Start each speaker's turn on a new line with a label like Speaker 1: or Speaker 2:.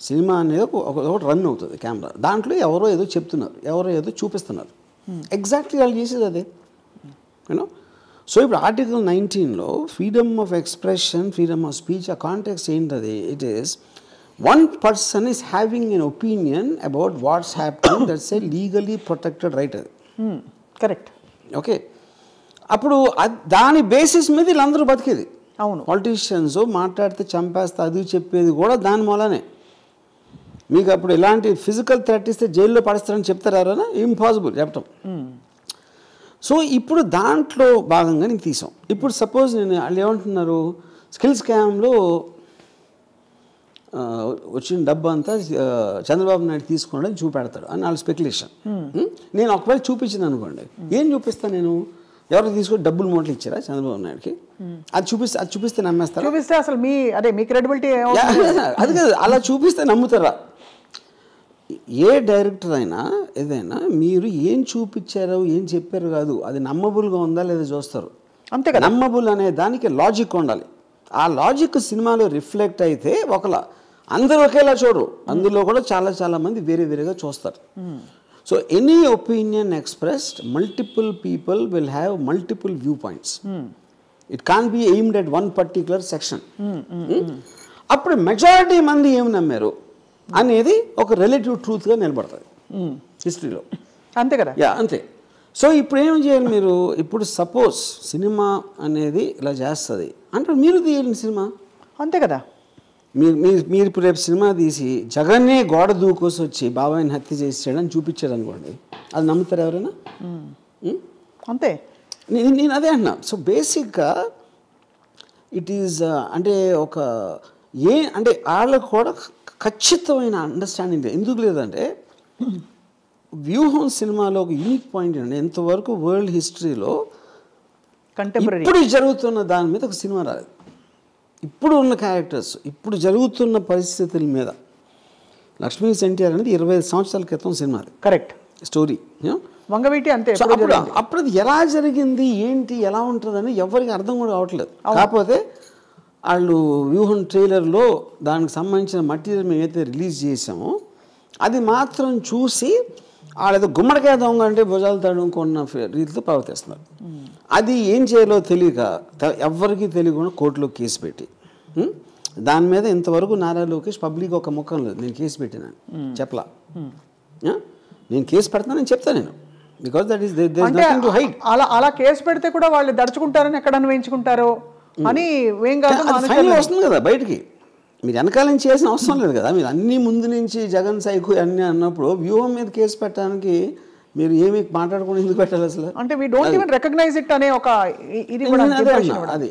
Speaker 1: Cinema అనేది ఒకటి run అవుతుంది కెమెరా, దాంట్లో ఎవరో ఏదో చెప్తున్నారు, ఎవరో ఏదో చూపిస్తున్నారు, ఎగ్జాక్ట్లీ వాళ్ళు చేసేది అదే. యూనో సో ఇప్పుడు ఆర్టికల్ 19లో freedom of expression, freedom of speech, ఆ కాంటెక్స్ట్ ఏంటది? It is one person is having an opinion about what's happening, that's a legally protected right. అది
Speaker 2: కరెక్ట్.
Speaker 1: ఓకే, అప్పుడు దాని బేసిస్ మీద వీళ్ళందరూ బతికేది.
Speaker 2: అవును,
Speaker 1: పాలిటీషియన్స్ మాట్లాడితే చంపేస్తా అది చెప్పేది కూడా దాని మూలనే. మీకు అప్పుడు ఎలాంటి ఫిజికల్ థ్రెట్ ఇస్తే జైల్లో పడేస్తారని చెప్తారు ఎవరైనా? ఇంపాసిబుల్ చెప్పటం. సో ఇప్పుడు దాంట్లో భాగంగా నేను తీసాం. ఇప్పుడు సపోజ్ నేను వాళ్ళు ఏమంటున్నారు, స్కిల్ స్కామ్లో వచ్చిన డబ్బు అంతా చంద్రబాబు నాయుడు తీసుకున్నాడని చూపెడతాడు అని వాళ్ళ స్పెక్యులేషన్. నేను ఒకవేళ చూపించింది అనుకోండి, ఏం చూపిస్తాను నేను? ఎవరికి తీసుకొని డబ్బులు మూటలు ఇచ్చారా చంద్రబాబు నాయుడుకి? అది చూపిస్తే నమ్మేస్తారా?
Speaker 2: చూపిస్తే అసలు మీ క్రెడిబిలిటీ
Speaker 1: అది కాదు, అలా చూపిస్తే నమ్ముతారా? ఏ డైరెక్టర్ అయినా ఏదైనా మీరు ఏం చూపించారో ఏం చెప్పారు కాదు, అది నమ్మబుల్గా ఉందా లేదా చూస్తారు.
Speaker 2: అంతే కదా.
Speaker 1: నమ్మబుల్ అనే దానికి లాజిక్ ఉండాలి. ఆ లాజిక్ సినిమాలో రిఫ్లెక్ట్ అయితే ఒకలా, అందరూ ఒకేలా చూడరు, అందులో కూడా చాలా చాలా మంది వేరే వేరేగా చూస్తారు. So any opinion expressed, multiple people will have multiple view points. It can be aimed at one particular section. అప్పుడు మెజారిటీ మంది ఏమి నమ్మారు అనేది ఒక రిలేటివ్ ట్రూత్గా నిలబడుతుంది హిస్టరీలో.
Speaker 2: అంతే కదా.
Speaker 1: యా అంతే. సో ఇప్పుడు ఏం చేయాలి మీరు? ఇప్పుడు సపోజ్ సినిమా అనేది ఇలా చేస్తుంది అంటే మీరు తీయండి సినిమా.
Speaker 2: అంతే కదా.
Speaker 1: మీరు ఇప్పుడు రేపు సినిమా తీసి జగన్నే గోడ దూకోసి వచ్చి బాబాయిని హత్య చేసాడని చూపించాడు అనుకోండి, అది నమ్ముతారు ఎవరైనా?
Speaker 2: అంతే.
Speaker 1: నేను అదే అంటున్నా. సో బేసిక్గా ఇట్ ఈజ్ అంటే ఒక అంటే వాళ్ళకు కూడా ఖచ్చితమైన అండర్స్టాండింగ్ ఎందుకు లేదంటే, వ్యూహం సినిమాలో ఒక యూనిక్ పాయింట్ అండి, ఎంతవరకు వరల్డ్ హిస్టరీలో
Speaker 2: కంటెంపరీ
Speaker 1: ఇప్పుడు జరుగుతున్న దాని మీద ఒక సినిమా రాలేదు. ఇప్పుడు ఉన్న క్యారెక్టర్స్, ఇప్పుడు జరుగుతున్న పరిస్థితుల మీద. లక్ష్మీ ఎన్టీఆర్ అనేది 25 సంవత్సరాల క్రితం సినిమా.
Speaker 2: Correct
Speaker 1: story
Speaker 2: Vangaveeti. అంతే.
Speaker 1: అప్పుడు అది ఎలా జరిగింది, ఏంటి, ఎలా ఉంటుందని ఎవరికి అర్థం కూడా కావట్లేదు. కాకపోతే వాళ్ళు వ్యూహం ట్రైలర్లో దానికి సంబంధించిన మెటీరియల్ మేము ఏదైతే రిలీజ్ చేసామో అది మాత్రం చూసి వాళ్ళేదో గుమ్మడికాయ దొంగ అంటే భుజాలు తడుముకున్న రీతితో ప్రవర్తిస్తున్నారు. అది ఏం చేయాలో తెలియక ఎవరికి తెలియకుండా కోర్టులో కేసు పెట్టి, దాని మీద ఇంతవరకు నారా లోకేష్ పబ్లిక్ ఒక ముఖం లేదు, నేను కేసు పెట్టినాను చెప్పలా. నేను కేసు పెడతానని చెప్తాను నేను, because that is nothing to hide.
Speaker 2: అలా కేసు పెడితే కూడా వాళ్ళు దడుచుకుంటారని ఎక్కడ అన్వయించుకుంటారో అని ఏం కాదు,
Speaker 1: ఫైనల్ వస్తుంది కదా బయటికి. మీరు వెనకాల నుంచి చేసిన అవసరం లేదు కదా. మీరు అన్నీ ముందు నుంచి జగన్ సైకు అన్నీ అన్నప్పుడు వ్యూహం మీద కేసు పెట్టడానికి మీరు ఏమి మాట్లాడకుండా ఎందుకు పెట్టాలి అసలు?
Speaker 2: అంటే we don't even recognise it అనే ఒక ఇది
Speaker 1: అది